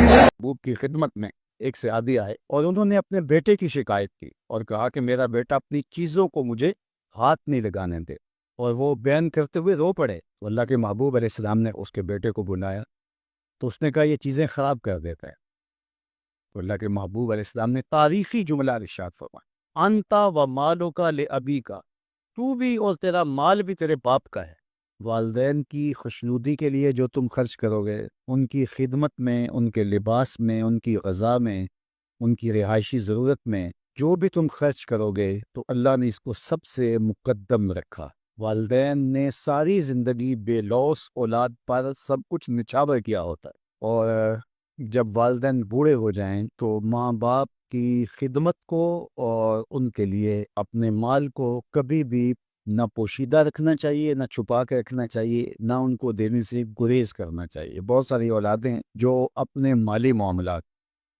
محبوب کی خدمت میں ایک سیادی آئے اور انہوں نے اپنے بیٹے کی شکایت کی اور کہا کہ میرا بیٹا اپنی چیزوں کو مجھے ہاتھ نہیں لگانے دے، اور وہ بیان کرتے ہوئے رو پڑے۔ تو اللہ کے محبوب علیہ السلام نے اس کے بیٹے کو بلایا تو اس نے کہا یہ چیزیں خراب کر دیتا ہے۔ تو اللہ کے محبوب علیہ السلام نے تاریخی جملہ ارشاد فرمایا، انتا و مالو کا لے ابی کا، تو بھی اور تیرا مال بھی تیرے باپ کا ہے۔ والدین کی خوشنودی کے لیے جو تم خرچ کرو گے، ان کی خدمت میں، ان کے لباس میں، ان کی غذا میں، ان کی رہائشی ضرورت میں جو بھی تم خرچ کرو گے تو اللہ نے اس کو سب سے مقدم رکھا۔ والدین نے ساری زندگی بے لوث اولاد پر سب کچھ نچھاور کیا ہوتا ہے، اور جب والدین بوڑھے ہو جائیں تو ماں باپ کی خدمت کو اور ان کے لیے اپنے مال کو کبھی بھی نہ پوشیدہ رکھنا چاہیے، نہ چھپا کے رکھنا چاہیے، نہ ان کو دینے سے گریز کرنا چاہیے۔ بہت ساری اولادیں جو اپنے مالی معاملات،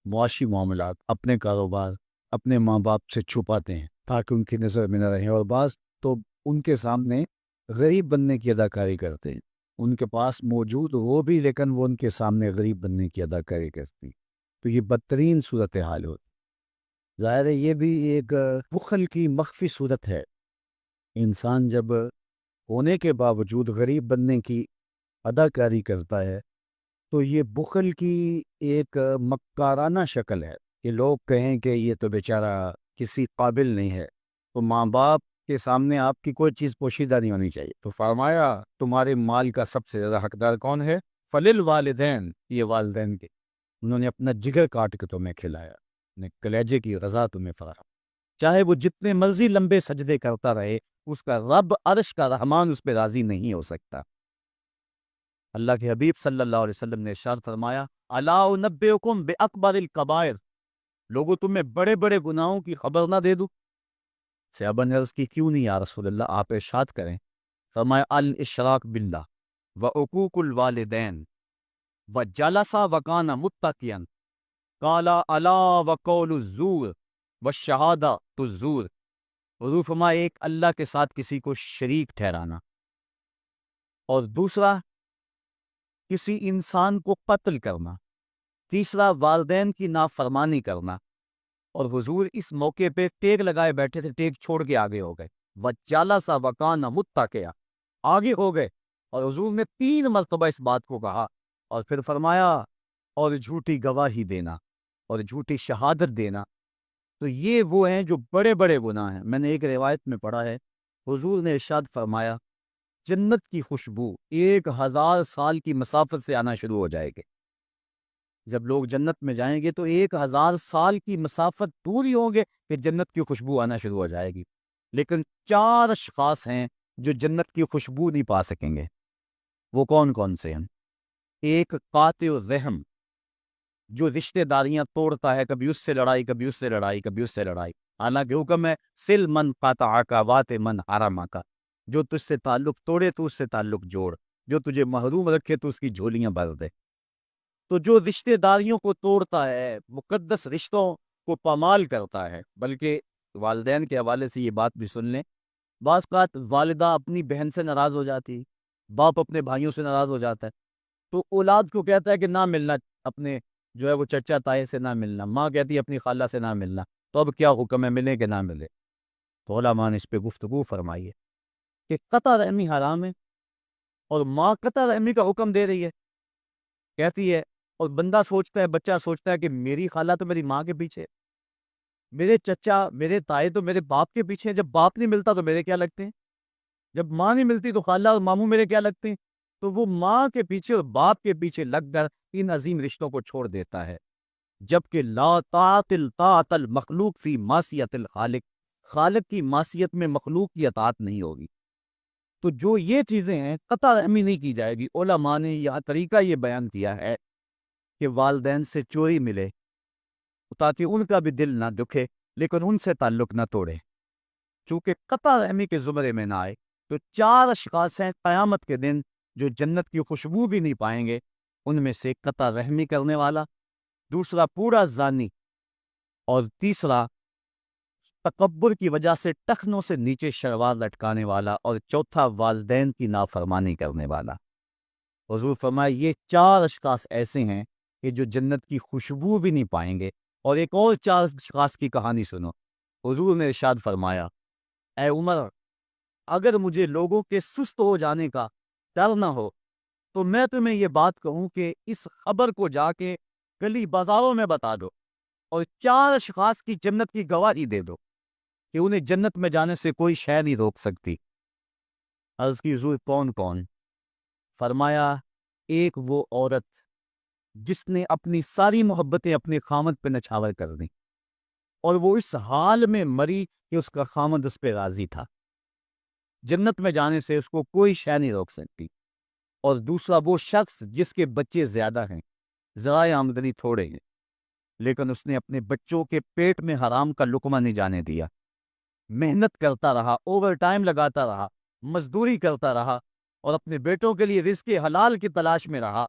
معاشی معاملات، اپنے کاروبار اپنے ماں باپ سے چھپاتے ہیں تاکہ ان کی نظر میں نہ رہیں، اور بعض تو ان کے سامنے غریب بننے کی اداکاری کرتے ہیں۔ ان کے پاس موجود وہ بھی، لیکن وہ ان کے سامنے غریب بننے کی اداکاری کرتی، تو یہ بدترین صورتحال ہوتی۔ ظاہر ہے یہ بھی ایک بخل کی مخفی صورت ہے۔ انسان جب ہونے کے باوجود غریب بننے کی اداکاری کرتا ہے تو یہ بخل کی ایک مکارانہ شکل ہے کہ لوگ کہیں کہ یہ تو بیچارہ کسی قابل نہیں ہے۔ تو ماں باپ کے سامنے آپ کی کوئی چیز پوشیدہ نہیں ہونی چاہیے۔ تو فرمایا تمہارے مال کا سب سے زیادہ حقدار کون ہے؟ فلل والدین، یہ والدین کے، انہوں نے اپنا جگر کاٹ کے تمہیں کھلایا، اپنے کلیجے کی غذا تمہیں فراہم، چاہے وہ جتنے مرضی لمبے سجدے کرتا رہے، اس کا رب عرش کا رحمان اس پہ راضی نہیں ہو سکتا۔ اللہ کے حبیب صلی اللہ علیہ وسلم نے ارشاد فرمایا، الا انبئکم باکبر الکبائر، لوگوں تمہیں بڑے بڑے گناہوں کی خبر نہ دے دوں؟ صحابہ نے عرض کی کیوں نہیں یا رسول اللہ، آپ ارشاد کریں۔ فرمایا، الاشراک باللہ وعقوق الوالدین وجلس وکان متقیا، قال الا وقول الزور والشہادۃ الزور۔ حضور فرمایا، ایک اللہ کے ساتھ کسی کو شریک ٹھہرانا، اور دوسرا کسی انسان کو قتل کرنا، تیسرا والدین کی نافرمانی کرنا۔ اور حضور اس موقع پہ ٹیک لگائے بیٹھے تھے، ٹیک چھوڑ کے آگے ہو گئے، وَجَلَسَ وَكَانَ مُتَّكِئًا، آگے ہو گئے، اور حضور نے 3 مرتبہ اس بات کو کہا، اور پھر فرمایا اور جھوٹی گواہی دینا اور جھوٹی شہادت دینا۔ تو یہ وہ ہیں جو بڑے بڑے گناہ ہیں۔ میں نے ایک روایت میں پڑھا ہے، حضور نے ارشاد فرمایا، جنت کی خوشبو 1000 سال کی مسافت سے آنا شروع ہو جائے گی۔ جب لوگ جنت میں جائیں گے تو 1000 سال کی مسافت دور ہی ہوں گے کہ جنت کی خوشبو آنا شروع ہو جائے گی، لیکن 4 اشخاص ہیں جو جنت کی خوشبو نہیں پا سکیں گے۔ وہ کون کون سے ہیں؟ ایک قاطع الرحم، جو رشتہ داریاں توڑتا ہے، کبھی اس سے لڑائی، کبھی اس سے لڑائی، کبھی اس سے لڑائی، حالانکہ حکم ہے سل من قطعک وات من حرمک، جو تجھ سے تعلق توڑے تو اس سے تعلق جوڑ، جو تجھے محروم رکھے تو اس کی جھولیاں بھر دے۔ تو جو رشتہ داریوں کو توڑتا ہے، مقدس رشتوں کو پامال کرتا ہے، بلکہ والدین کے حوالے سے یہ بات بھی سن لیں، بعض اوقات والدہ اپنی بہن سے ناراض ہو جاتی، باپ اپنے بھائیوں سے ناراض ہو جاتا ہے، تو اولاد کو کہتا ہے کہ نہ ملنا، اپنے جو ہے وہ چچا تائے سے نہ ملنا، ماں کہتی ہے اپنی خالہ سے نہ ملنا، تو اب کیا حکم ہے، ملے کہ نہ ملے؟ تو علماء نے اس پہ گفتگو فرمائی ہے کہ قطع رحمی حرام ہے، اور ماں قطع رحمی کا حکم دے رہی ہے، کہتی ہے، اور بندہ سوچتا ہے، بچہ سوچتا ہے کہ میری خالہ تو میری ماں کے پیچھے، میرے چچا میرے تائے تو میرے باپ کے پیچھے، جب باپ نہیں ملتا تو میرے کیا لگتے ہیں، جب ماں نہیں ملتی تو خالہ اور ماموں میرے کیا لگتے ہیں؟ تو وہ ماں کے پیچھے اور باپ کے پیچھے لگ کر ان عظیم رشتوں کو چھوڑ دیتا ہے، جبکہ لا طاعت المخلوق فی معصیت الخالق، خالق کی معصیت میں مخلوق کی اطاعت نہیں ہوگی۔ تو جو یہ چیزیں ہیں، قطع رحمی نہیں کی جائے گی۔ علماء نے یہاں طریقہ یہ بیان کیا ہے کہ والدین سے چوری ملے تاکہ ان کا بھی دل نہ دکھے، لیکن ان سے تعلق نہ توڑے، چونکہ قطع رحمی کے زمرے میں نہ آئے۔ تو 4 اشخاص ہیں قیامت کے دن جو جنت کی خوشبو بھی نہیں پائیں گے، ان میں سے قطع رحمی کرنے والا، دوسرا پورا زانی، اور تیسرا تکبر کی وجہ سے ٹخنوں سے نیچے شلوار لٹکانے والا، اور چوتھا والدین کی نافرمانی کرنے والا۔ حضور فرمایا یہ 4 اشخاص ایسے ہیں کہ جو جنت کی خوشبو بھی نہیں پائیں گے. اور ایک اور 4 اشخاص کی کہانی سنو. حضور نے ارشاد فرمایا اے عمر اگر مجھے لوگوں کے سست ہو جانے کا ڈر نہ ہو تو میں تمہیں یہ بات کہوں کہ اس خبر کو جا کے گلی بازاروں میں بتا دو اور 4 اشخاص کی جنت کی گواہی دے دو کہ انہیں جنت میں جانے سے کوئی شے نہیں روک سکتی. عرض کی حضور کون کون؟ فرمایا ایک وہ عورت جس نے اپنی ساری محبتیں اپنے خامد پہ نچھاور کر دیں اور وہ اس حال میں مری کہ اس کا خامد اس پہ راضی تھا. جنت میں جانے سے اس کو کوئی شے نہیں روک سکتی. اور دوسرا وہ شخص جس کے بچے زیادہ ہیں، ذرائع آمدنی تھوڑے ہیں، لیکن اس نے اپنے بچوں کے پیٹ میں حرام کا لقمہ نہیں جانے دیا، محنت کرتا رہا، اوور ٹائم لگاتا رہا، مزدوری کرتا رہا اور اپنے بیٹوں کے لیے رزق حلال کی تلاش میں رہا.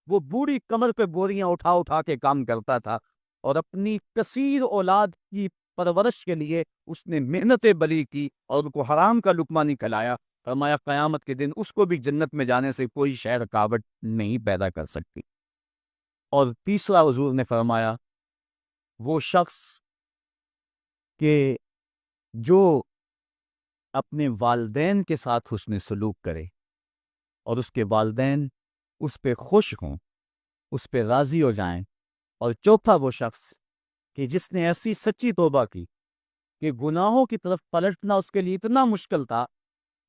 وہ بوڑھی کمر پہ بوریاں اٹھا اٹھا کے کام کرتا تھا اور اپنی کثیر اولاد کی پرورش کے لیے اس نے محنتیں بلی کی اور ان کو حرام کا لقمہ نہیں کھلایا. فرمایا قیامت کے دن اس کو بھی جنت میں جانے سے کوئی شے رکاوٹ نہیں پیدا کر سکتی. اور تیسرا حضور نے فرمایا وہ شخص کہ جو اپنے والدین کے ساتھ حسن سلوک کرے اور اس کے والدین اس پہ خوش ہوں، اس پہ راضی ہو جائیں. اور چوتھا وہ شخص کہ جس نے ایسی سچی توبہ کی کہ گناہوں کی طرف پلٹنا اس کے لیے اتنا مشکل تھا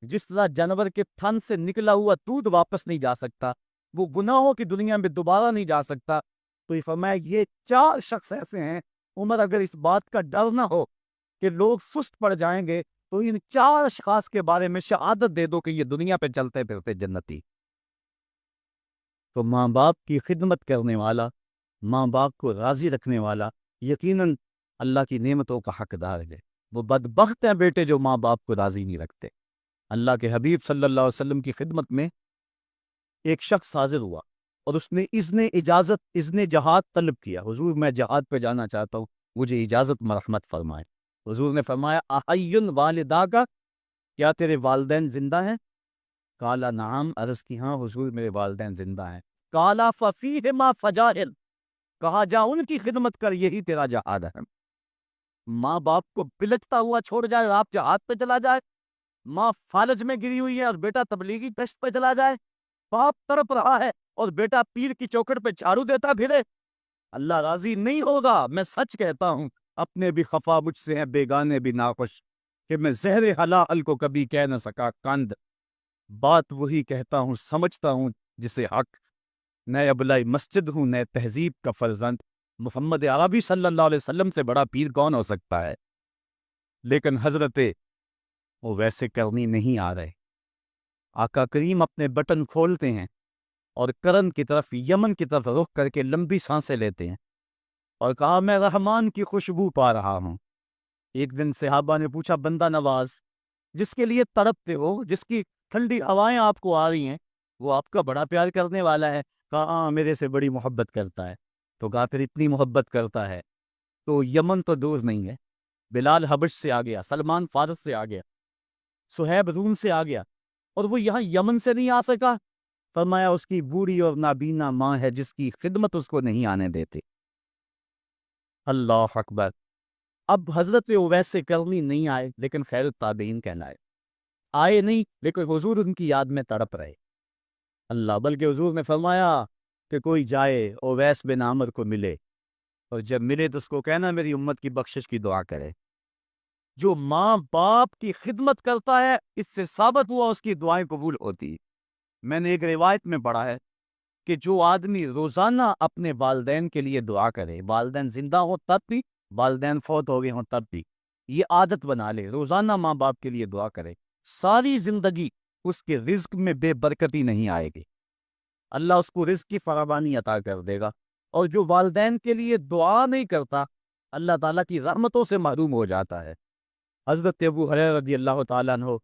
جس طرح جانور کے تھن سے نکلا ہوا دودھ واپس نہیں جا سکتا، وہ گناہوں کی دنیا میں دوبارہ نہیں جا سکتا. تو یہ فرمایا یہ 4 شخص ایسے ہیں عمر اگر اس بات کا ڈر نہ ہو کہ لوگ سست پڑ جائیں گے تو ان 4 اشخاص کے بارے میں شہادت دے دو کہ یہ دنیا پہ چلتے پھرتے جنتی. تو ماں باپ کی خدمت کرنے والا، ماں باپ کو راضی رکھنے والا یقیناً اللہ کی نعمتوں کا حقدار ہے. وہ بدبخت ہیں بیٹے جو ماں باپ کو راضی نہیں رکھتے. اللہ کے حبیب صلی اللہ علیہ وسلم کی خدمت میں ایک شخص حاضر ہوا اور اس نے اذن جہاد طلب کیا. حضور میں جہاد پہ جانا چاہتا ہوں، مجھے اجازت مرحمت فرمائے. حضور نے فرمایا احیٌ والدا کا، کیا تیرے والدین زندہ ہیں؟ قال نعم، عرض کی ہاں حضور میرے والدین زندہ ہیں. قال ففیہما فجاہد، کہا جا ان کی خدمت کر، یہی تیرا جہاد ہے. ماں باپ کو بلکتا ہوا چھوڑ جائے اور آپ جہاد پہ چلا جائے، ماں فالج میں گری ہوئی ہے اور بیٹا تبلیغی گشت پہ چلا جائے، باپ تڑپ رہا ہے اور بیٹا پیر کی چوکھٹ پہ جھاڑو دیتا پھرے، اللہ راضی نہیں ہوگا. میں سچ کہتا ہوں، اپنے بھی خفا مجھ سے ہیں، بیگانے بھی ناخوش، کہ میں زہر حلال کو کبھی کہہ نہ سکا کند. بات وہی کہتا ہوں، سمجھتا ہوں جسے حق. نئے ابلائی مسجد ہوں، نئے تہذیب کا فرزند. محمد عربی صلی اللہ علیہ وسلم سے بڑا پیر کون ہو سکتا ہے؟ لیکن حضرت وہ ویسے کرنی نہیں آ رہے. آقا کریم اپنے بٹن کھولتے ہیں اور کرن کی طرف، یمن کی طرف رخ کر کے لمبی سانسیں لیتے ہیں اور کہا میں رحمان کی خوشبو پا رہا ہوں. ایک دن صحابہ نے پوچھا بندہ نواز جس کے لیے تڑپتے ہو، جس کی ٹھنڈی ہوائیں آپ کو آ رہی ہیں، وہ آپ کا بڑا پیار کرنے والا ہے. کہا ہاں میرے سے بڑی محبت کرتا ہے. تو کہا پھر اتنی محبت کرتا ہے تو یمن تو دور نہیں ہے، بلال حبش سے آ گیا، سلمان فارس سے آ گیا، سہیب روم سے آ گیا، اور وہ یہاں یمن سے نہیں آ سکا. فرمایا اس کی بوڑھی اور نابینا ماں ہے جس کی خدمت اس کو نہیں آنے دیتے. اللہ اکبر. اب حضرت ویسے کرنی نہیں آئے لیکن خیر التابعین کہلائے. آئے نہیں لیکن حضور ان کی یاد میں تڑپ رہے. اللہ، بلکہ حضور نے فرمایا کہ کوئی جائے اویس بن عامر کو ملے اور جب ملے تو اس کو کہنا میری امت کی بخشش کی دعا کرے. جو ماں باپ کی خدمت کرتا ہے اس سے ثابت ہوا اس کی دعائیں قبول ہوتی. میں نے ایک روایت میں پڑھا ہے کہ جو آدمی روزانہ اپنے والدین کے لیے دعا کرے، والدین زندہ ہو تب بھی، والدین فوت ہو گئے ہوں تب بھی، یہ عادت بنا لے، روزانہ ماں باپ کے لیے دعا کرے، ساری زندگی اس کے رزق میں بے برکتی نہیں آئے گی. اللہ اس کو رزق کی فراوانی عطا کر دے گا. اور جو والدین کے لیے دعا نہیں کرتا اللہ تعالیٰ کی رحمتوں سے محروم ہو جاتا ہے. حضرت ابو ہریرہ رضی اللہ تعالیٰ عنہ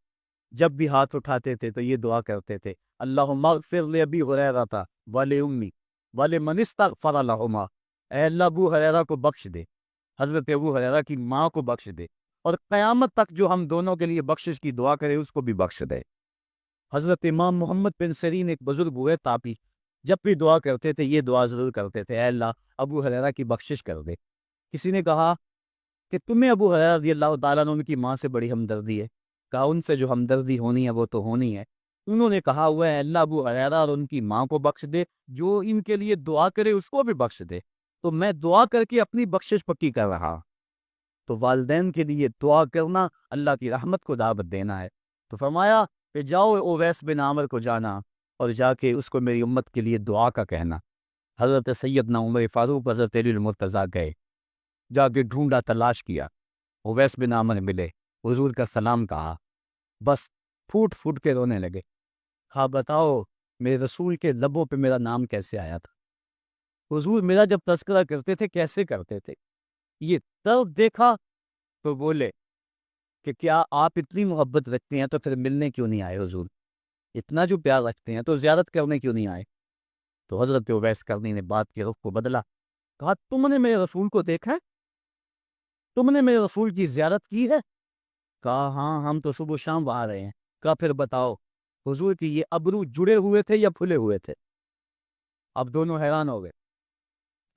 جب بھی ہاتھ اٹھاتے تھے تو یہ دعا کرتے تھے اللہم اغفر لأبی ہریرہ ولأمی ولمن استغفر لہما. اے اللہ ابو ہریرہ کو بخش دے، حضرت ابو ہریرہ کی ماں کو بخش دے، اور قیامت تک جو ہم دونوں کے لیے بخشش کی دعا کرے اس کو بھی بخش دے. حضرت امام محمد بن سیرین ایک بزرگ ہوئے تابعی، جب بھی دعا کرتے تھے یہ دعا ضرور کرتے تھے، اے اللہ ابو ہریرہ کی بخشش کر دے۔ کسی نے کہا کہ تمہیں ابو ہریرہ رضی اللہ تعالیٰ عنہ ان کی ماں سے بڑی ہمدردی ہے؟ کہا ان سے جو ہمدردی ہونی ہے وہ تو ہونی ہے۔ انہوں نے کہا ہوا ہے اللہ ابو ہریرہ اور ان کی ماں کو بخش دے، جو ان کے لیے دعا کرے اس کو بھی بخش دے۔ تو میں دعا کر کے اپنی بخشش پکی کر رہا۔ تو والدین کے لیے دعا کرنا اللہ کی رحمت کو دعوت دینا ہے۔ تو فرمایا کہ جاؤ اویس بن عامر کو جانا اور جا کے اس کو میری امت کے لیے دعا کا کہنا۔ حضرت سیدنا عمر فاروق حضرت علی المرتضیٰ گئے، جا کے ڈھونڈا، تلاش کیا، اویس بن عامر ملے، حضور کا سلام کہا، بس پھوٹ پھوٹ کے رونے لگے۔ ہاں بتاؤ میرے رسول کے لبوں پہ میرا نام کیسے آیا تھا؟ حضور میرا جب تذکرہ کرتے تھے کیسے کرتے تھے؟ یہ طرز دیکھا تو بولے کہ کیا آپ اتنی محبت رکھتے ہیں تو پھر ملنے کیوں نہیں آئے حضور؟ اتنا جو پیار رکھتے ہیں تو زیارت کرنے کیوں نہیں آئے؟ تو حضرت اویس کرنی نے بات کے رخ کو بدلا، کہا تم نے میرے رسول کو دیکھا ہے؟ تم نے میرے رسول کی زیارت کی ہے؟ کہا ہاں ہم تو صبح و شام وہاں رہے ہیں۔ کہا پھر بتاؤ حضور کی یہ ابرو جڑے ہوئے تھے یا پھلے ہوئے تھے؟ اب دونوں حیران ہو گئے۔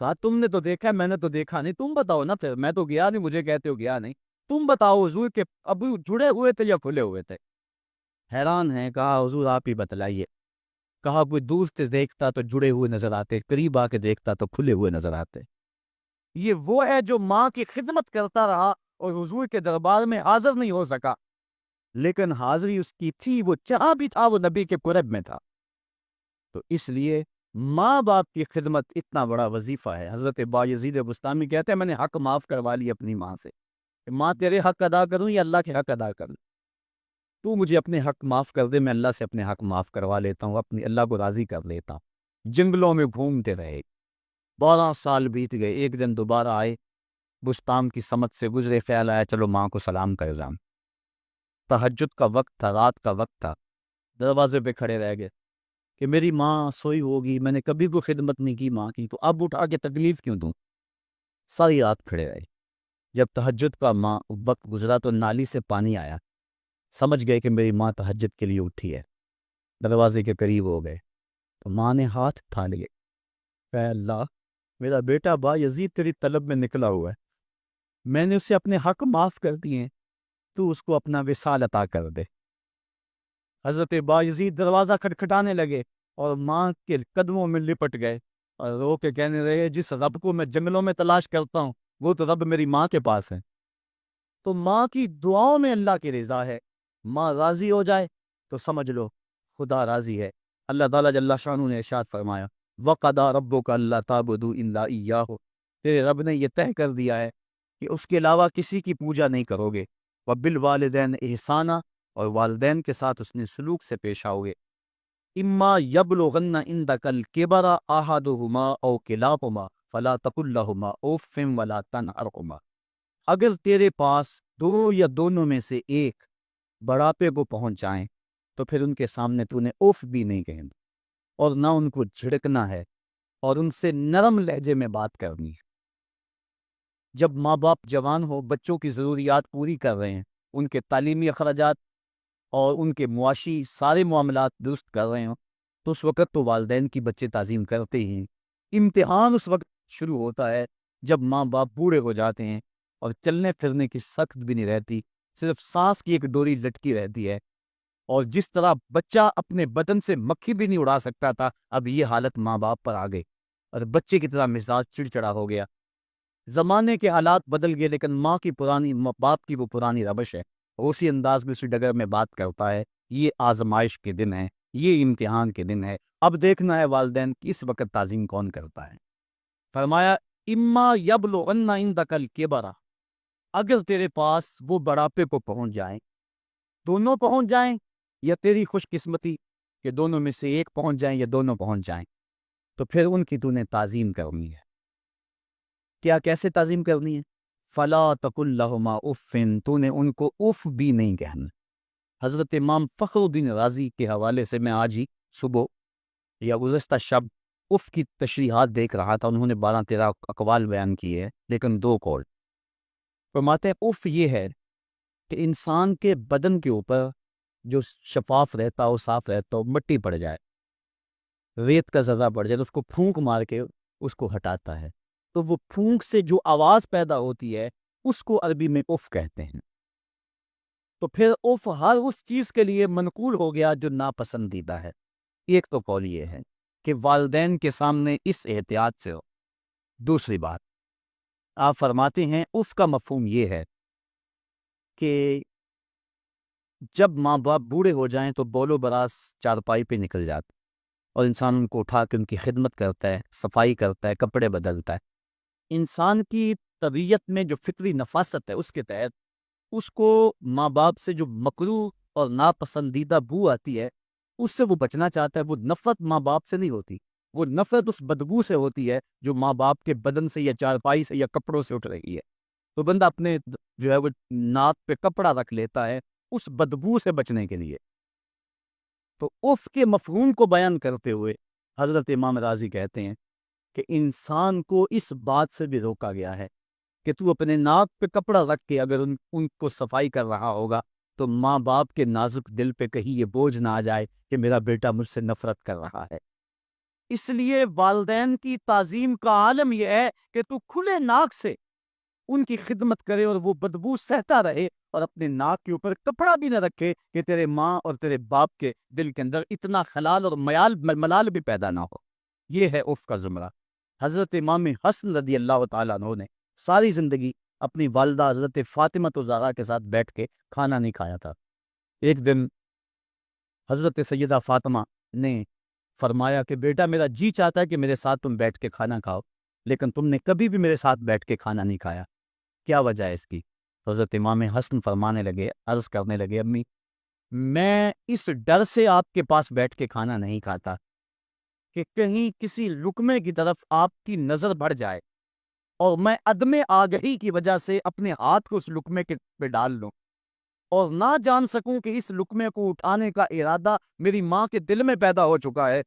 کہا تم نے تو دیکھا ہے، میں نے تو دیکھا نہیں، تم بتاؤ نا، پھر میں تو گیا نہیں، مجھے کہتے ہو گیا نہیں، تم بتاؤ حضور کے ابرو جڑے ہوئے تھے یا پھلے ہوئے تھے؟ حیران ہیں، کہا حضور آپ ہی بتلائیے۔ کہا کوئی دور سے دیکھتا تو جڑے ہوئے نظر آتے، قریب آ کے دیکھتا تو پھلے ہوئے نظر آتے۔ یہ وہ ہے جو ماں کی خدمت کرتا رہا اور حضور کے دربار میں حاضر نہیں ہو سکا، لیکن حاضری اس کی تھی، وہ جہاں بھی تھا وہ نبی کے قرب میں تھا۔ تو اس لیے ماں باپ کی خدمت اتنا بڑا وظیفہ ہے۔ حضرت بایزید بستامی کہتے ہیں میں نے حق معاف کروا لی اپنی ماں سے، کہ ماں تیرے حق ادا کروں یا اللہ کے حق ادا کروں؟ تو مجھے اپنے حق معاف کر دے، میں اللہ سے اپنے حق معاف کروا لیتا ہوں، اپنی اللہ کو راضی کر لیتا ہوں۔ جنگلوں میں گھومتے رہے، 12 سال بیت گئے، ایک دن دوبارہ آئے، بستان کی سمت سے گزرے، خیال آیا چلو ماں کو سلام کر جاؤں۔ تہجد کا وقت تھا، رات کا وقت تھا، دروازے پہ کھڑے رہ گئے کہ میری ماں سوئی ہوگی، میں نے کبھی کوئی خدمت نہیں کی ماں کی، تو اب اٹھا کے تکلیف کیوں دوں؟ ساری رات کھڑے رہے۔ جب تہجد کا ماں وقت گزرا تو نالی سے پانی آیا، سمجھ گئے کہ میری ماں تہجد کے لیے اٹھی ہے، دروازے کے قریب ہو گئے تو ماں نے ہاتھ اٹھا لیے، اے اللہ میرا بیٹا بایزید تیری طلب میں نکلا ہوا ہے، میں نے اسے اپنے حق معاف کر دیے ہیں، تو اس کو اپنا وصال عطا کر دے۔ حضرت بایزید دروازہ کھٹکھٹانے لگے اور ماں کے قدموں میں لپٹ گئے اور رو کے کہنے لگے جس رب کو میں جنگلوں میں تلاش کرتا ہوں وہ تو رب میری ماں کے پاس ہے۔ تو ماں کی دعاؤں میں اللہ کی رضا ہے، ماں راضی ہو جائے تو سمجھ لو خدا راضی ہے۔ اللہ تعالیٰ جل شانہ نے ارشاد فرمایا وَقَضَىٰ رَبُّكَ أَلَّا تَعْبُدُوا إِلَّا إِيَّاهُ، تیرے رب نے یہ طے کر دیا ہے کہ اس کے علاوہ کسی کی پوجا نہیں کرو گے، وَبِالْوَالِدَيْنِ إِحْسَانًا، اور والدین کے ساتھ اس نے سلوک سے پیش آؤ گے۔ اما یبلغن عندک الکبر احدہما او کلاہما فلا تقل لہما اف ولا تنہرہما، اگر تیرے پاس دو یا دونوں میں سے ایک بڑھاپے کو پہنچ جائیں تو پھر ان کے سامنے تو نے اف بھی نہیں کہنا اور نہ ان کو جھڑکنا ہے اور ان سے نرم لہجے میں بات کرنی ہے۔ جب ماں باپ جوان ہو، بچوں کی ضروریات پوری کر رہے ہیں، ان کے تعلیمی اخراجات اور ان کے معاشی سارے معاملات درست کر رہے ہوں، تو اس وقت تو والدین کی بچے تعظیم کرتے ہی ہیں۔ امتحان اس وقت شروع ہوتا ہے جب ماں باپ بوڑھے ہو جاتے ہیں اور چلنے پھرنے کی سخت بھی نہیں رہتی، صرف سانس کی ایک ڈوری لٹکی رہتی ہے، اور جس طرح بچہ اپنے بدن سے مکھی بھی نہیں اڑا سکتا تھا، اب یہ حالت ماں باپ پر آ گئی اور بچے کی طرح مزاج چڑچڑا ہو گیا۔ زمانے کے حالات بدل گئے لیکن ماں کی پرانی، باپ کی وہ پرانی روش ہے، اسی انداز میں اسی ڈگر میں بات کرتا ہے۔ یہ آزمائش کے دن ہے، یہ امتحان کے دن ہے، اب دیکھنا ہے والدین کی اس وقت تعظیم کون کرتا ہے۔ فرمایا اما یبلغن عندک الکبر، اگر تیرے پاس وہ بڑھاپے کو پہنچ جائیں، دونوں پہنچ جائیں یا تیری خوش قسمتی کہ دونوں میں سے ایک پہنچ جائیں یا دونوں پہنچ جائیں، تو پھر ان کی تو نے تعظیم کرنی ہے۔ کیا کیسے تعظیم کرنی ہے؟ فلا تقل لہما اف، تو نے ان کو اف بھی نہیں کہنا۔ حضرت امام فخر الدین رازی کے حوالے سے میں آج ہی صبح یا گزشتہ شب اف کی تشریحات دیکھ رہا تھا، انہوں نے 12-13 اقوال بیان کیے ہیں لیکن 2 قول فرماتے ہیں۔ اف یہ ہے کہ انسان کے بدن کے اوپر جو شفاف رہتا ہو، صاف رہتا ہو، مٹی پڑ جائے، ریت کا ذرہ پڑ جائے تو اس کو پھونک مار کے اس کو ہٹاتا ہے، تو وہ پھونک سے جو آواز پیدا ہوتی ہے اس کو عربی میں اف کہتے ہیں۔ تو پھر اف ہر اس چیز کے لیے منقول ہو گیا جو ناپسندیدہ ہے۔ ایک تو قول یہ ہے کہ والدین کے سامنے اس احتیاط سے ہو۔ دوسری بات، آپ فرماتے ہیں اف کا مفہوم یہ ہے کہ جب ماں باپ بوڑھے ہو جائیں تو بول و براس چارپائی پہ نکل جاتے اور انسان ان کو اٹھا کے ان کی خدمت کرتا ہے، صفائی کرتا ہے، کپڑے بدلتا ہے۔ انسان کی طبیعت میں جو فطری نفاست ہے اس کے تحت اس کو ماں باپ سے جو مکروہ اور ناپسندیدہ بو آتی ہے اس سے وہ بچنا چاہتا ہے۔ وہ نفرت ماں باپ سے نہیں ہوتی، وہ نفرت اس بدبو سے ہوتی ہے جو ماں باپ کے بدن سے یا چارپائی سے یا کپڑوں سے اٹھ رہی ہے۔ تو بندہ اپنے جو ہے وہ ناک پہ کپڑا رکھ لیتا ہے اس بدبو سے بچنے کے لیے۔ تو اف کے مفہوم کو بیان کرتے ہوئے حضرت امام راضی کہتے ہیں کہ انسان کو اس بات سے بھی روکا گیا ہے کہ تو اپنے ناک پہ کپڑا رکھ کے اگر ان کو صفائی کر رہا ہوگا تو ماں باپ کے نازک دل پہ کہیں یہ بوجھ نہ آ جائے کہ میرا بیٹا مجھ سے نفرت کر رہا ہے۔ اس لیے والدین کی تعظیم کا عالم یہ ہے کہ تو کھلے ناک سے ان کی خدمت کرے اور وہ بدبو سہتا رہے اور اپنے ناک کے اوپر کپڑا بھی نہ رکھے کہ تیرے ماں اور تیرے باپ کے دل کے اندر اتنا خلال اور ملال بھی پیدا نہ ہو۔ یہ ہے اف کا زمرہ۔ حضرت امام حسن رضی اللہ تعالیٰ عنہ نے ساری زندگی اپنی والدہ حضرت فاطمہ الزہرا کے ساتھ بیٹھ کے کھانا نہیں کھایا تھا۔ ایک دن حضرت سیدہ فاطمہ نے فرمایا کہ بیٹا میرا جی چاہتا ہے کہ میرے ساتھ تم بیٹھ کے کھانا کھاؤ، لیکن تم نے کبھی بھی میرے ساتھ بیٹھ کے کھانا نہیں کھایا، کیا وجہ ہے اس کی؟ حضرت امام حسن فرمانے لگے، عرض کرنے لگے، امی میں اس ڈر سے آپ کے پاس بیٹھ کے کھانا نہیں کھاتا کہ کہیں کسی لقمے کی طرف آپ کی نظر بڑھ جائے اور میں عدم آگہی کی وجہ سے اپنے ہاتھ کو اس لقمے کے پہ ڈال لوں اور نہ جان سکوں کہ اس لقمے کو اٹھانے کا ارادہ میری ماں کے دل میں پیدا ہو چکا ہے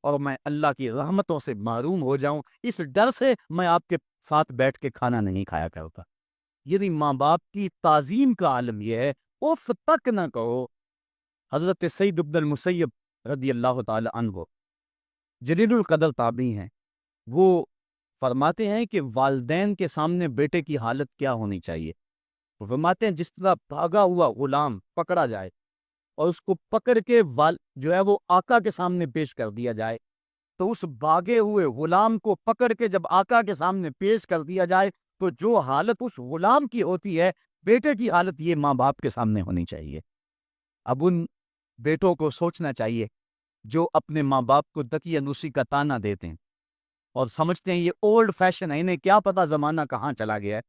اور میں اللہ کی رحمتوں سے محروم ہو جاؤں، اس ڈر سے میں آپ کے ساتھ بیٹھ کے کھانا نہیں کھایا کرتا۔ یعنی ماں باپ کی تعظیم کا عالم یہ ہے، اف تک نہ کہو۔ حضرت سعید بن المسیب رضی اللہ تعالی عنہ جلیل القدر تابعی ہیں، وہ فرماتے ہیں کہ والدین کے سامنے بیٹے کی حالت کیا ہونی چاہیے۔ وہ فرماتے ہیں جس طرح بھاگا ہوا غلام پکڑا جائے اور اس کو پکڑ کے جو ہے وہ آقا کے سامنے پیش کر دیا جائے، تو اس بھاگے ہوئے غلام کو پکڑ کے جب آقا کے سامنے پیش کر دیا جائے تو جو حالت اس غلام کی ہوتی ہے، بیٹے کی حالت یہ ماں باپ کے سامنے ہونی چاہیے۔ اب ان بیٹوں کو سوچنا چاہیے جو اپنے ماں باپ کو دقیانوسی کا تانا دیتے ہیں اور سمجھتے ہیں یہ اولڈ فیشن ہے، انہیں کیا پتا زمانہ کہاں چلا گیا ہے،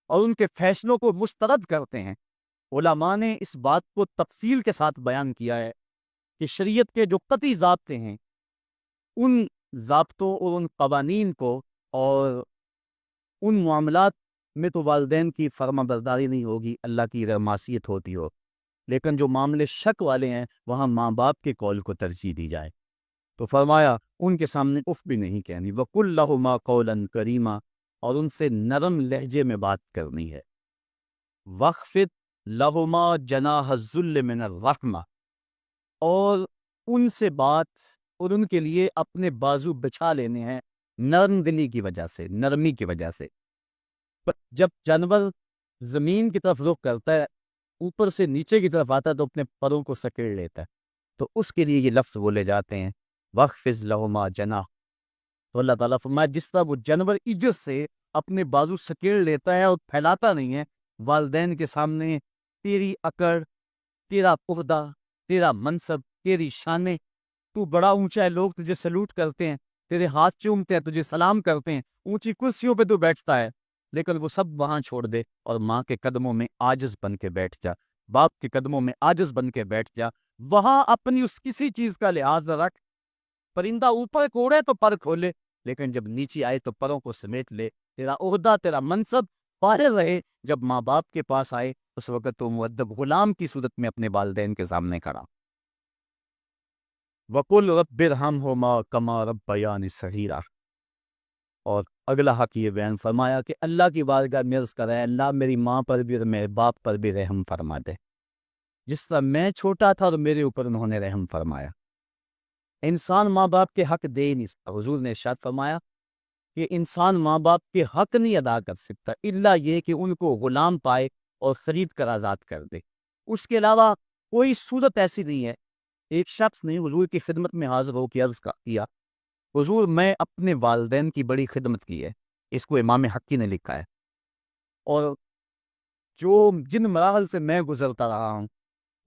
اور ان کے فیصلوں کو مسترد کرتے ہیں۔ علماء نے اس بات کو تفصیل کے ساتھ بیان کیا ہے کہ شریعت کے جو قطعی ضابطے ہیں ان ضابطوں اور ان قوانین کو اور ان معاملات میں تو والدین کی فرما برداری نہیں ہوگی، اللہ کی غیر معصیت ہوتی ہو، لیکن جو معاملے شک والے ہیں وہاں ماں باپ کے قول کو ترجیح دی جائے۔ تو فرمایا ان کے سامنے اف بھی نہیں کہنی، وَقُلْ لَهُمَا قَوْلًا كَرِيمًا، اور ان سے نرم لہجے میں بات کرنی ہے۔ وَخْفِضْ لَهُمَا جَنَاحَ الذُّلِّ مِنَ الرَّحْمَةِ، اور ان سے بات اور ان کے لیے اپنے بازو بچھا لینے ہیں نرم دلی کی وجہ سے، نرمی کی وجہ سے۔ جب جانور زمین کی طرف رخ کرتا ہے، اوپر سے نیچے کی طرف آتا ہے تو اپنے پروں کو سکیڑ لیتا ہے، تو اس کے لیے یہ لفظ بولے جاتے ہیں وَخْفِضْ لَهُمَا جَنَاحَ۔ تو اللہ تعالیٰ فرمایا جس طرح وہ جانور عجز سے اپنے بازو سکیڑ لیتا ہے اور پھیلاتا نہیں ہے، والدین کے سامنے تیری اکڑ، تیرا عہدہ، تیرا منصب، تیری شانیں، تو بڑا اونچا ہے، لوگ تجھے سلوٹ کرتے ہیں، تیرے ہاتھ چومتے ہیں، تجھے سلام کرتے ہیں، اونچی کرسیوں پہ تو بیٹھتا ہے، لیکن وہ سب وہاں چھوڑ دے اور ماں کے قدموں میں عاجز بن کے بیٹھ جا، باپ کے قدموں میں عاجز بن کے بیٹھ جا، وہاں اپنی اس کسی چیز کا لحاظ رکھ۔ پرندہ اوپر کوڑے تو پر کھولے، لیکن جب نیچے آئے تو پروں کو سمیٹ لے، تیرا عہدہ، تیرا منصب باہر رہے، جب ماں باپ کے پاس آئے اس وقت تو مؤدب غلام کی صورت میں اپنے والدین کے سامنے کھڑا۔ وَقُلْ رَبِّ ارْحَمْهُمَا كَمَا رَبَّيَانِي صَغِيرًا، اور اگلا حق یہ بیان فرمایا کہ اللہ کی بارگاہ میں عرض کرے، اللہ میری ماں پر بھی اور میرے باپ پر بھی رحم فرما دے۔ جس طرح میں چھوٹا تھا تو میرے اوپر انہوں نے رحم فرمایا۔ انسان ماں باپ کے حق دے ہی نہیں سکتا۔ حضور نے ارشاد فرمایا کہ انسان ماں باپ کے حق نہیں ادا کر سکتا الا یہ کہ ان کو غلام پائے اور خرید کر آزاد کر دے، اس کے علاوہ کوئی صورت ایسی نہیں ہے۔ ایک شخص نے حضور کی خدمت میں حاضر ہو کے عرض کیا، حضور میں اپنے والدین کی بڑی خدمت کی ہے، اس کو امام حقی نے لکھا ہے، اور جن مراحل سے میں گزرتا رہا ہوں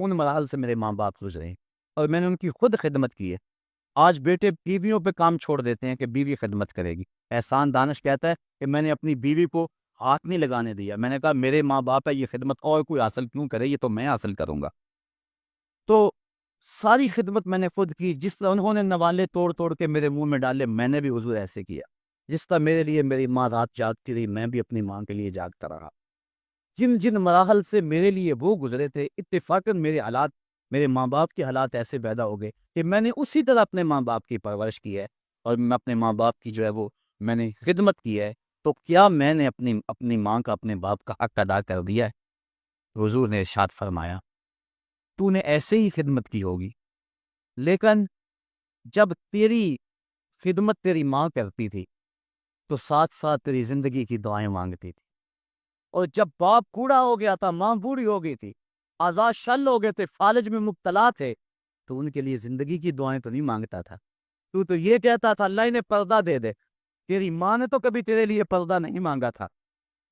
ان مراحل سے میرے ماں باپ گزرے ہیں اور میں نے ان کی خود خدمت کی ہے۔ آج بیٹے بیویوں پہ کام چھوڑ دیتے ہیں کہ بیوی خدمت کرے گی۔ احسان دانش کہتا ہے کہ میں نے اپنی بیوی کو ہاتھ نہیں لگانے دیا، میں نے کہا میرے ماں باپ ہے، یہ خدمت اور کوئی حاصل کیوں کرے، یہ تو میں حاصل کروں گا۔ تو ساری خدمت میں نے خود کی، جس طرح انہوں نے نوالے توڑ توڑ کے میرے منہ میں ڈالے میں نے بھی حضور ایسے کیا۔ جس طرح میرے لیے میری ماں رات جاگتی رہی میں بھی اپنی ماں کے لیے جاگتا رہا۔ جن جن مراحل سے میرے لیے وہ گزرے تھے اتفاقاً میرے حالات، میرے ماں باپ کے حالات ایسے پیدا ہو گئے کہ میں نے اسی طرح اپنے ماں باپ کی پرورش کی ہے اور میں اپنے ماں باپ کی جو ہے وہ میں نے خدمت کی ہے۔ تو کیا میں نے اپنی ماں کا اپنے باپ کا حق ادا کر دیا ہے؟ حضور نے ارشاد فرمایا تو نے ایسے ہی خدمت کی ہوگی، لیکن جب تیری خدمت تیری ماں کرتی تھی تو ساتھ ساتھ تیری زندگی کی دعائیں مانگتی تھی، اور جب باپ بوڑھا ہو گیا تھا، ماں بوڑھی ہو گئی تھی، آزاد شل ہو گئے تھے، فالج میں مبتلا تھے، تو ان کے لیے زندگی کی دعائیں تو نہیں مانگتا تھا، تو یہ کہتا تھا اللہ انہیں پردہ دے دے۔ تیری ماں نے تو کبھی تیرے لیے پردہ نہیں مانگا تھا،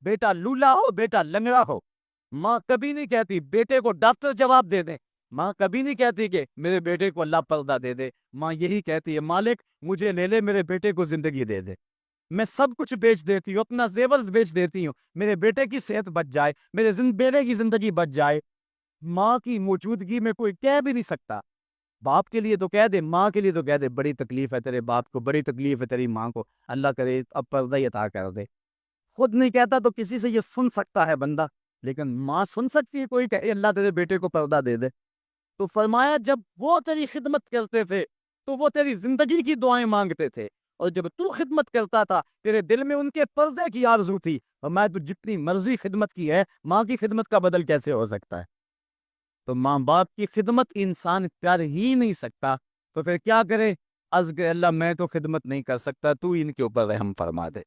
بیٹا لولا ہو بیٹا لنگڑا ہو، ماں کبھی نہیں کہتی بیٹے کو ڈاکٹر جواب دے دے، ماں کبھی نہیں کہتی کہ میرے بیٹے کو اللہ پردہ دے دے، ماں یہی کہتی ہے مالک مجھے لے لے، میرے بیٹے کو زندگی دے دے، میں سب کچھ بیچ دیتی ہوں، اپنا زیور بیچ دیتی ہوں، میرے بیٹے کی صحت بچ جائے، میرے بیٹے کی زندگی بچ جائے۔ ماں کی موجودگی میں کوئی کہہ بھی نہیں سکتا، باپ کے لیے تو کہہ دے، ماں کے لیے تو کہہ دے بڑی تکلیف ہے تیرے باپ کو، بڑی تکلیف ہے تیری ماں کو، اللہ کرے اب پردہ ہی عطا کر دے۔ خود نہیں کہتا تو کسی سے یہ سن سکتا ہے بندہ، لیکن ماں سن سکتی ہے کوئی کہے اللہ تیرے بیٹے کو پردہ دے دے؟ تو فرمایا جب وہ تیری خدمت کرتے تھے تو وہ تیری زندگی کی دعائیں مانگتے تھے، اور جب تو خدمت کرتا تھا تیرے دل میں ان کے پردے کی آرزو تھی، اور میں تو جتنی مرضی خدمت کی ہے، ماں کی خدمت کا بدل کیسے ہو سکتا ہے؟ تو ماں باپ کی خدمت انسان کر ہی نہیں سکتا، تو پھر کیا کرے؟ عرض کہ اللہ میں تو خدمت نہیں کر سکتا، تو ان کے اوپر رحم فرما دے۔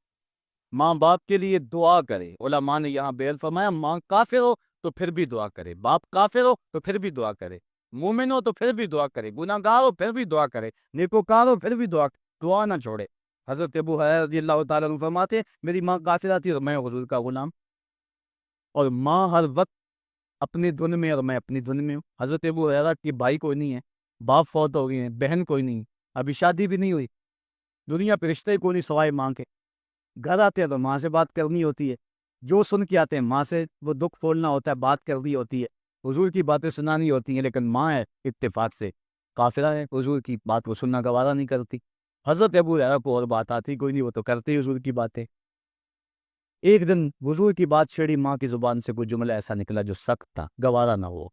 ماں باپ کے لیے دعا کرے۔ علماء نے یہاں بیان فرمایا ماں کافر ہو تو پھر بھی دعا کرے، باپ کافر ہو تو پھر بھی دعا کرے، مومن ہو تو پھر بھی دعا کرے، گناہ گار ہو پھر بھی دعا کرے، نیکوکار ہو پھر بھی دعا نہ چھوڑے۔ حضرت ابو ہریرہ رضی اللہ تعالیٰ عنہ فرماتے ہیں میری ماں کافرہ تھی اور میں حضور کا غلام، اور ماں ہر وقت اپنی دھن میں اور میں اپنی دھن میں ہوں۔ حضرت ابو ہریرہ کی بھائی کوئی نہیں ہے، باپ فوت ہو گئے ہیں، بہن کوئی نہیں، ابھی شادی بھی نہیں ہوئی، دنیا پہ رشتے کوئی نہیں سوائے ماں کے، گھر آتے ہیں تو ماں سے بات کرنی ہوتی ہے، جو سن کے آتے ہیں ماں سے وہ دکھ پھولنا ہوتا ہے، بات کرنی ہوتی ہے، حضور کی باتیں سنانی ہوتی ہیں، لیکن ماں ہے اتفاق سے کافرہ ہے، حضور کی بات وہ سننا گوارا نہیں کرتی۔ حضرت ابو ہریرہ کو اور بات آتی کوئی نہیں، وہ تو کرتے ہی حضور کی باتیں۔ ایک دن حضور کی بات چھیڑی، ماں کی زبان سے کوئی جملہ ایسا نکلا جو سخت تھا، گوارا نہ ہو،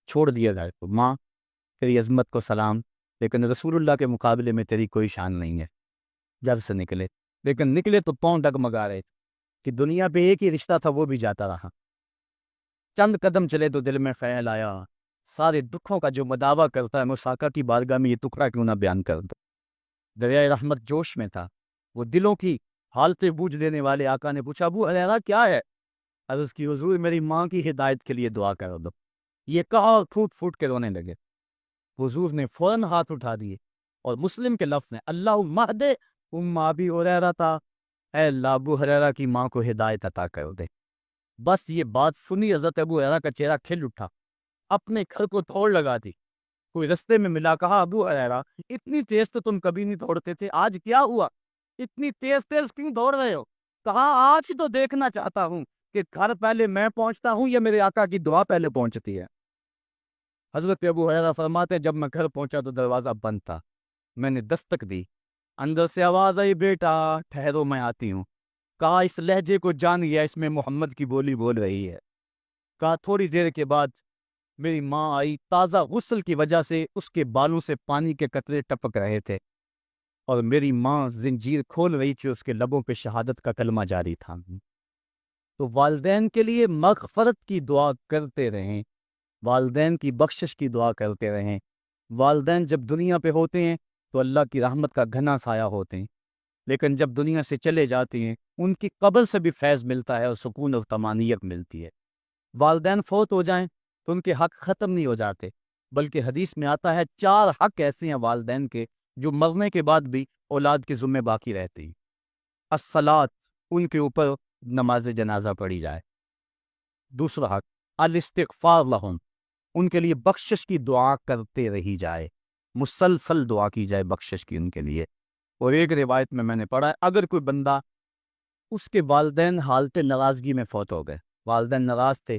چھوڑ دیا جائے تو ماں تیری عظمت کو سلام، لیکن رسول اللہ کے مقابلے میں تیری کوئی شان نہیں ہے۔ جب سے نکلے، لیکن نکلے تو پاؤں ڈگمگا رہے کہ دنیا پہ ایک ہی رشتہ تھا وہ بھی جاتا رہا۔ چند قدم چلے تو دل میں خیال آیا سارے دکھوں کا جو مداوع کرتا ہے مجھ آقا کی بارگاہ میں یہ ٹکڑا کیوں نہ بیان کر دو۔ دریائے رحمت جوش میں تھا، وہ دلوں کی حالتیں بوجھ لینے والے آقا نے پوچھا ابو ہریرہ کیا ہے؟ عرض کی حضور میری ماں کی ہدایت کے لیے دعا کر دو۔ یہ کہا اور پھوٹ پھوٹ کے رونے لگے۔ حضور نے فوراً ہاتھ اٹھا دیے اور مسلم کے لفظ ہیں اللہم اہد ام ابی ہریرہ تھا، اے اللہ ابو ہریرہ کی ماں کو ہدایت عطا کر دے۔ بس یہ بات سنی حضرت ابو ہریرہ کا چہرہ کھل اٹھا، اپنے گھر کو توڑ لگا دی۔ کوئی رستے میں ملا، کہا ابو ہریرہ اتنی تیز تو تم کبھی نہیں دوڑتے تھے، آج کیا ہوا؟ اتنی تیز تیز کیوں دوڑ رہے ہو؟ کہا آج ہی تو دیکھنا چاہتا ہوں کہ گھر پہلے میں پہنچتا ہوں یا میرے آقا کی دعا پہلے پہنچتی ہے۔ حضرت ابو ہریرہ فرماتے ہیں جب میں گھر پہنچا تو دروازہ بند تھا، میں نے دستک دی، اندر سے آواز آئی بیٹا ٹھہرو میں آتی ہوں۔ کہا اس لہجے کو جان گیا، اس میں محمد کی بولی بول رہی ہے۔ کہا تھوڑی دیر کے بعد میری ماں آئی، تازہ غسل کی وجہ سے اس کے بالوں سے پانی کے قطرے ٹپک رہے تھے، اور میری ماں زنجیر کھول رہی تھی، اس کے لبوں پہ شہادت کا کلمہ جاری تھا۔ تو والدین کے لیے مغفرت کی دعا کرتے رہیں، والدین کی بخشش کی دعا کرتے رہیں۔ والدین جب دنیا پہ ہوتے ہیں تو اللہ کی رحمت کا گھنا سایہ ہوتے ہیں، لیکن جب دنیا سے چلے جاتے ہیں ان کی قبر سے بھی فیض ملتا ہے اور سکون اور طمانینت ملتی ہے۔ والدین فوت ہو جائیں تو ان کے حق ختم نہیں ہو جاتے، بلکہ حدیث میں آتا ہے 4 حق ایسے ہیں والدین کے جو مرنے کے بعد بھی اولاد کے ذمہ باقی رہتے ہیں۔ الصلاۃ، ان کے اوپر نماز جنازہ پڑھی جائے۔ دوسرا حق الاستغفار لہم، ان کے لیے بخشش کی دعا کرتے رہی جائے، مسلسل دعا کی جائے بخشش کی ان کے لیے۔ اور ایک روایت میں نے پڑھا ہے اگر کوئی بندہ اس کے والدین حالت ناراضگی میں فوت ہو گئے، والدین ناراض تھے،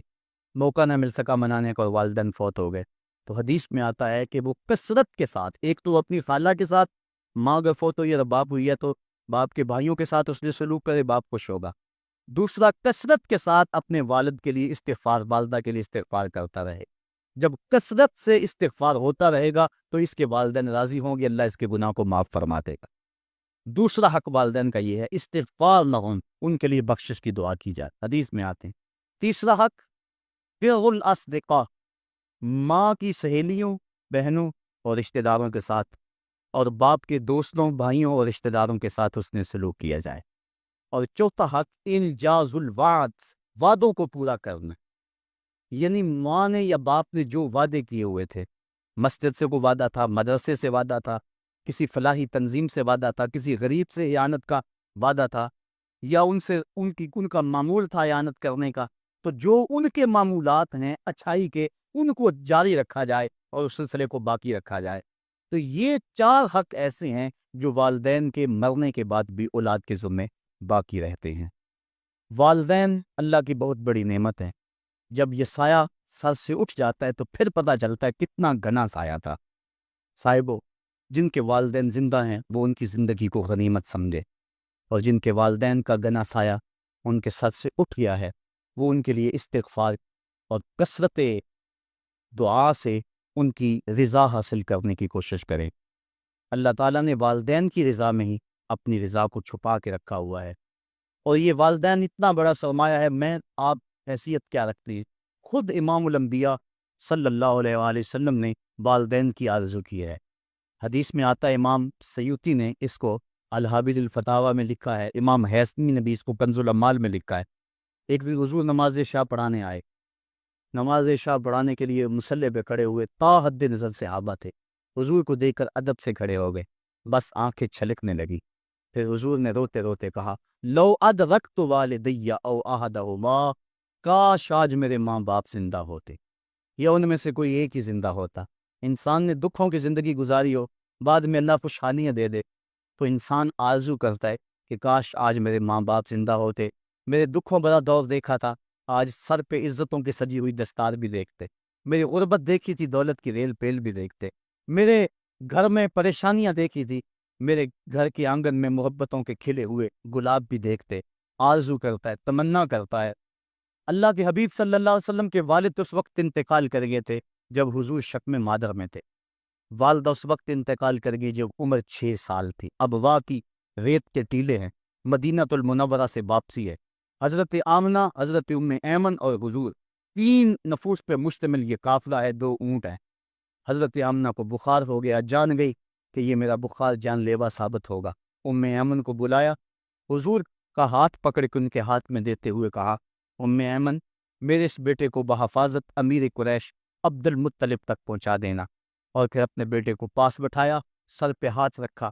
موقع نہ مل سکا منانے کا اور والدین فوت ہو گئے، تو حدیث میں آتا ہے کہ وہ کثرت کے ساتھ، ایک تو اپنی خالہ کے ساتھ، ماں اگر فوت ہوئی ہے تو باپ ہوئی ہے تو باپ کے بھائیوں کے ساتھ اس نے سلوک کرے، باپ خوش ہوگا۔ دوسرا، کثرت کے ساتھ اپنے والد کے لیے استغفار، والدہ کے لیے استغفار کرتا رہے۔ جب کثرت سے استغفار ہوتا رہے گا تو اس کے والدین راضی ہوں گے، اللہ اس کے گناہ کو معاف فرما دے گا۔ دوسرا حق والدین کا یہ ہے استغفار لہم، ان کے لیے بخشش کی دعا کی جائے، حدیث میں آتے ہیں۔ تیسرا حق بر الاصدقاء، ماں کی سہیلیوں، بہنوں اور رشتہ داروں کے ساتھ، اور باپ کے دوستوں، بھائیوں اور رشتہ داروں کے ساتھ اس نے سلوک کیا جائے۔ اور چوتھا حق انجاز الوعد، وعدوں کو پورا کرنا، یعنی ماں نے یا باپ نے جو وعدے کیے ہوئے تھے، مسجد سے کوئی وعدہ تھا، مدرسے سے وعدہ تھا، کسی فلاحی تنظیم سے وعدہ تھا، کسی غریب سے اعانت کا وعدہ تھا، یا ان کا معمول تھا اعانت کرنے کا، تو جو ان کے معمولات ہیں اچھائی کے، ان کو جاری رکھا جائے اور اس سلسلے کو باقی رکھا جائے۔ تو یہ 4 حق ایسے ہیں جو والدین کے مرنے کے بعد بھی اولاد کے ذمے باقی رہتے ہیں۔ والدین اللہ کی بہت بڑی نعمت ہے، جب یہ سایہ سر سے اٹھ جاتا ہے تو پھر پتہ چلتا ہے کتنا گھنا سایہ تھا۔ صاحبو، جن کے والدین زندہ ہیں وہ ان کی زندگی کو غنیمت سمجھے، اور جن کے والدین کا گھنا سایہ ان کے سر سے اٹھ گیا ہے وہ ان کے لیے استغفار اور کثرت دعا سے ان کی رضا حاصل کرنے کی کوشش کریں۔ اللہ تعالیٰ نے والدین کی رضا میں ہی اپنی رضا کو چھپا کے رکھا ہوا ہے، اور یہ والدین اتنا بڑا سرمایہ ہے، میں آپ حیثیت کیا رکھتے ہیں؟ خود امام الانبیاء صلی اللہ علیہ وآلہ وسلم نے والدین کی آرزو کی ہے۔ حدیث میں آتا ہے، امام سیوطی نے اس کو الحابر الفتاوی میں لکھا ہے، امام حیثمی نے بھی اس کو کنز الاموال میں لکھا ہے۔ ایک دن حضور نماز عشاء پڑھانے آئے، نماز عشاء پڑھانے کے لیے مصلی پہ کھڑے ہوئے، تا حد نظر صحابہ تھے، حضور کو دیکھ کر ادب سے کھڑے ہو گئے، بس آنکھیں چھلکنے لگی۔ پھر حضور نے روتے روتے کہا، لو ادرکت والدی او احدہما، کاش آج میرے ماں باپ زندہ ہوتے، یا ان میں سے کوئی ایک ہی زندہ ہوتا۔ انسان نے دکھوں کی زندگی گزاری ہو، بعد میں اللہ خوشحالیاں دے دے، تو انسان آرزو کرتا ہے کہ کاش آج میرے ماں باپ زندہ ہوتے، میرے دکھوں بڑا دور دیکھا تھا، آج سر پہ عزتوں کی سجی ہوئی دستار بھی دیکھتے، میری غربت دیکھی تھی، دولت کی ریل پیل بھی دیکھتے، میرے گھر میں پریشانیاں دیکھی تھی، میرے گھر کے آنگن میں محبتوں کے کھلے ہوئے گلاب بھی دیکھتے۔ آرزو کرتا ہے، تمنا کرتا ہے۔ اللہ کے حبیب صلی اللہ علیہ وسلم کے والد اس وقت انتقال کر گئے تھے جب حضور شکم مادر میں تھے، والدہ اس وقت انتقال کر گئی جب عمر 6 سال تھی، ابوا کی ریت کے ٹیلے ہیں، مدینہ المنورہ سے واپسی ہے، حضرت آمنہ، حضرت ام ایمن اور حضور، 3 نفوس پہ مشتمل یہ قافلہ ہے، 2 اونٹ ہیں۔ حضرت آمنہ کو بخار ہو گیا، جان گئی کہ یہ میرا بخار جان لیوا ثابت ہوگا، ام ایمن کو بلایا، حضور کا ہاتھ پکڑ کے ان کے ہاتھ میں دیتے ہوئے کہا، ام ایمن، میرے اس بیٹے کو بحفاظت امیر قریش عبد المطلب تک پہنچا دینا۔ اور پھر اپنے بیٹے کو پاس بٹھایا، سر پہ ہاتھ رکھا،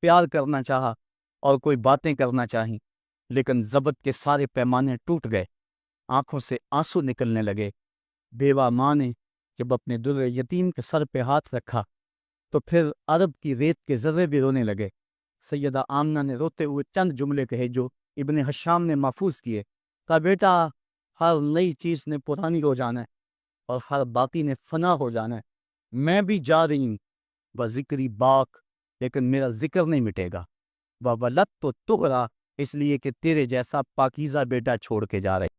پیار کرنا چاہا اور کوئی باتیں کرنا چاہیں، لیکن ضبط کے سارے پیمانے ٹوٹ گئے، آنکھوں سے آنسو نکلنے لگے۔ بیوہ ماں نے جب اپنے در یتیم کے سر پہ ہاتھ رکھا تو پھر عرب کی ریت کے ذرے بھی رونے لگے۔ سیدہ آمنہ نے روتے ہوئے چند جملے کہے جو ابن حشام نے محفوظ کیے، کہا، بیٹا، ہر نئی چیز نے پرانی ہو جانا ہے اور ہر باقی نے فنا ہو جانا ہے، میں بھی جا رہی ہوں، بذکری باک، لیکن میرا ذکر نہیں مٹے گا، وولدت تو تغرا، اس لیے کہ تیرے جیسا پاکیزہ بیٹا چھوڑ کے جا رہے۔